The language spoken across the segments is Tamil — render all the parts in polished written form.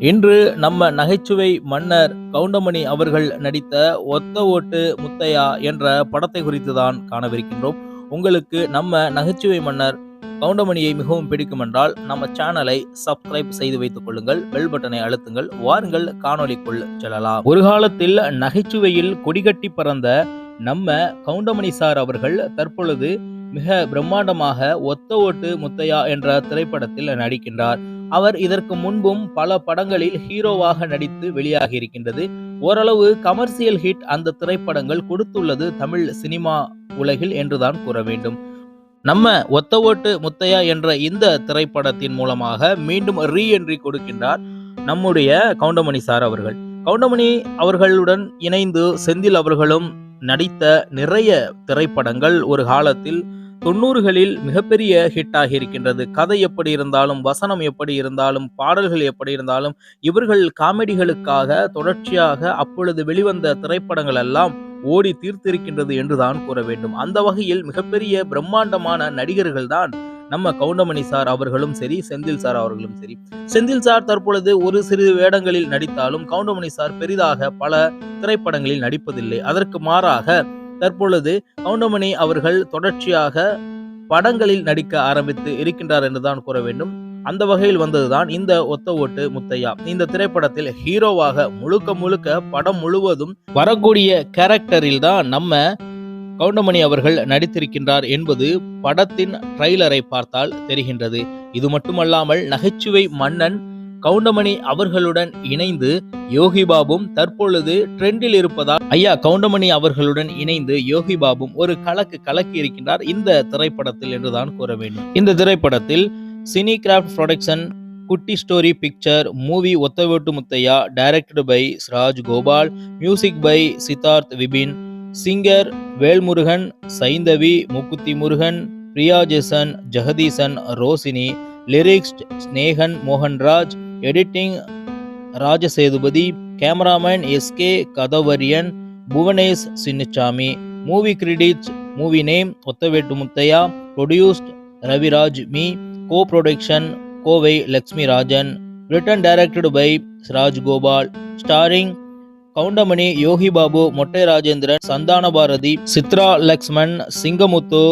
இன்று நம்ம நகைச்சுவை மன்னர் கவுண்டமணி அவர்கள் நடித்த ஒத்த ஓட்டு முத்தையா என்ற படத்தை குறித்து தான் காணவிருக்கின்றோம். உங்களுக்கு நம்ம நகைச்சுவை மன்னர் கவுண்டமணியை மிகவும் பிடிக்கும் என்றால் நம்ம சேனலை சப்ஸ்கிரைப் செய்து வைத்துக் கொள்ளுங்கள், பெல் பட்டனை அழுத்துங்கள். வாருங்கள் காணொளிக்குள் செல்லலாம். ஒரு காலத்தில் நகைச்சுவையில் கொடிகட்டி பறந்த நம்ம கவுண்டமணி சார் அவர்கள் தற்பொழுது மிக பிரம்மாண்டமாக ஒத்த ஓட்டு முத்தையா என்ற திரைப்படத்தில் நடிக்கின்றார். அவர் இதற்கு முன்பும் பல படங்களில் ஹீரோவாக நடித்து வெளியாகி இருக்கின்றது. ஓரளவு கமர்சியல் ஹிட் அந்த திரைப்படங்கள் கொடுத்துள்ளது தமிழ் சினிமா உலகில் என்றுதான் கூற வேண்டும். நம்ம ஒத்த ஓட்டு முத்தையா என்ற இந்த திரைப்படத்தின் மூலமாக மீண்டும் ரீஎன்ட்ரி கொடுக்கின்றார் நம்முடைய கவுண்டமணி சார் அவர்கள். கவுண்டமணி அவர்களுடன் இணைந்து செந்தில் அவர்களும் நடித்த நிறைய திரைப்படங்கள் ஒரு காலத்தில் 90களில் மிகப்பெரிய ஹிட் ஆகி இருக்கின்றது. கதை எப்படி இருந்தாலும், வசனம் எப்படி இருந்தாலும், பாடல்கள் எப்படி இருந்தாலும், இவர்கள் காமெடிகளுக்காக தொடர்ச்சியாக அப்பொழுது வெளிவந்த திரைப்படங்கள் எல்லாம் ஓடி தீர்த்திருக்கின்றது என்றுதான் கூற வேண்டும். அந்த வகையில் மிகப்பெரிய பிரம்மாண்டமான நடிகர்கள் தான் நம்ம கவுண்டமணி சார் அவர்களும் சரி, செந்தில் சார் அவர்களும் சரி. செந்தில் சார் தற்பொழுது ஒரு சிறு வேடங்களில் நடித்தாலும் கவுண்டமணி சார் பெரிதாக பல திரைப்படங்களில் நடிப்பதில்லை. அதற்கு மாறாக தற்பொழுது கவுண்டமணி அவர்கள் தொடர்ச்சியாக படங்களில் நடிக்க ஆரம்பித்து இருக்கின்றார் என்றுதான் கூற வேண்டும். அந்த வகையில் வந்ததுதான் இந்த ஒத்த ஓட்டு முத்தையா. இந்த திரைப்படத்தில் ஹீரோவாக முழுக்க படம் முழுவதும் வரக்கூடிய கேரக்டரில் தான் நம்ம கவுண்டமணி அவர்கள் நடித்திருக்கின்றார் என்பது படத்தின் ட்ரைலரை பார்த்தால் தெரிகின்றது. இது மட்டுமல்லாமல் நகைச்சுவை மன்னன் கவுண்டமணி அவர்களுடன் இணைந்து யோகி பாபும் தற்பொழுது ட்ரெண்டில் இருப்பதால் ஐயா கவுண்டமணி அவர்களுடன் இணைந்து யோகி பாபும் ஒரு கலக்கி இருக்கின்றார் இந்த திரைப்படத்தில் என்றுதான் கூற வேண்டும். இந்த திரைப்படத்தில் cine craft production, Kutty story picture, movie Otha Ottu Muthaiya, directed by Raj Gopal, music by Siddharth Vipin, singer Velmurugan, Saindhavi, Mukkuthi Murugan, Priya Jason, Jagadeesan, Roshini, lyrics Snehan Mohanraj, editing Rajasethupathi, cameraman SK Kathavariyan, Bhuvanesh Chinnasamy. Movie credits, movie name Othavettu Muthaiya, produced Raviraj மீ, co production Kovai Lakshmi Rajan, written directed by Raj Gopal, starring Goundamani, Yogi Babu, Mottai Rajendran, சந்தான பாரதி, சித்ரா லக்ஷ்மன், சிங்கமுத்து,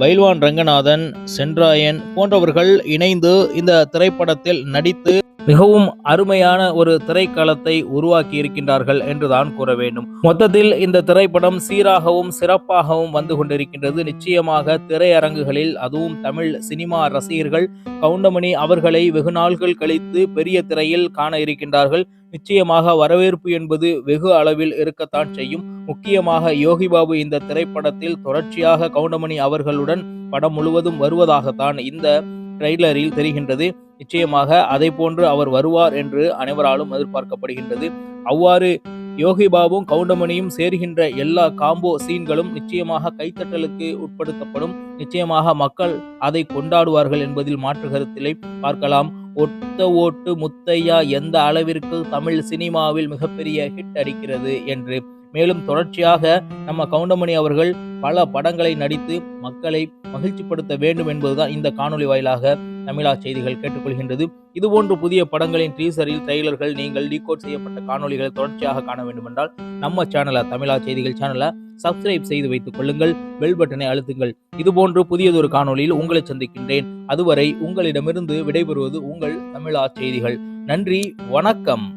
பைல்வான் ரங்கநாதன், சென்றாயன் போன்றவர்கள் இணைந்து இந்த திரைப்படத்தில் நடித்து மிகவும் அருமையான ஒரு திரைக்களத்தை உருவாக்கி இருக்கின்றார்கள் என்றுதான் கூற வேண்டும். மொத்தத்தில் இந்த திரைப்படம் சீராகவும் சிறப்பாகவும் வந்து கொண்டிருக்கின்றது. நிச்சயமாக திரையரங்குகளில், அதுவும் தமிழ் சினிமா ரசிகர்கள் கவுண்டமணி அவர்களை வெகு நாள்கள் கழித்து பெரிய திரையில் காண இருக்கின்றார்கள். நிச்சயமாக வரவேற்பு என்பது வெகு அளவில் இருக்கத்தான் செய்யும். முக்கியமாக யோகி பாபு இந்த திரைப்படத்தில் தொடர்ச்சியாக கவுண்டமணி அவர்களுடன் படம் முழுவதும் வருவதாகத்தான் இந்த ட்ரெய்லரில் தெரிகின்றது. நிச்சயமாக அதை போன்று அவர் வருவார் என்று அனைவராலும் எதிர்பார்க்கப்படுகின்றது. அவ்வாறு யோகி பாபும் கவுண்டமணியும் சேர்கின்ற எல்லா காம்போ சீன்களும் நிச்சயமாக கைத்தட்டலுக்கு உட்படுத்தப்படும். நிச்சயமாக மக்கள் அதை கொண்டாடுவார்கள் என்பதில் மாற்று கருத்தில்லை. பார்க்கலாம் ஒத்த ஓட்டு முத்தையா எந்த அளவிற்கு தமிழ் சினிமாவில் மிகப்பெரிய ஹிட் அடிக்கிறது என்று. மேலும் தொடர்ச்சியாக நம்ம கவுண்டமணி அவர்கள் பல படங்களை நடித்து மக்களை மகிழ்ச்சிப்படுத்த வேண்டும் என்பதுதான் இந்த காணொலி வாயிலாக தமிழா செய்திகள் கேட்டுக்கொள்கின்றது. இதுபோன்று புதிய படங்களின் டீசரில், ட்ரெய்லர்கள், நீங்கள் டீகோட் செய்யப்பட்ட காணொலிகளை தொடர்ச்சியாக காண வேண்டும் என்றால் நம்ம சேனலை, தமிழா செய்திகள் சேனலை சப்ஸ்கிரைப் செய்து வைத்துக் கொள்ளுங்கள், பெல் பட்டனை அழுத்துங்கள். இதுபோன்று புதியதொரு காணொலியில் உங்களை சந்திக்கின்றேன். அதுவரை உங்களிடமிருந்து விடைபெறுவது உங்கள் தமிழா செய்திகள். நன்றி, வணக்கம்.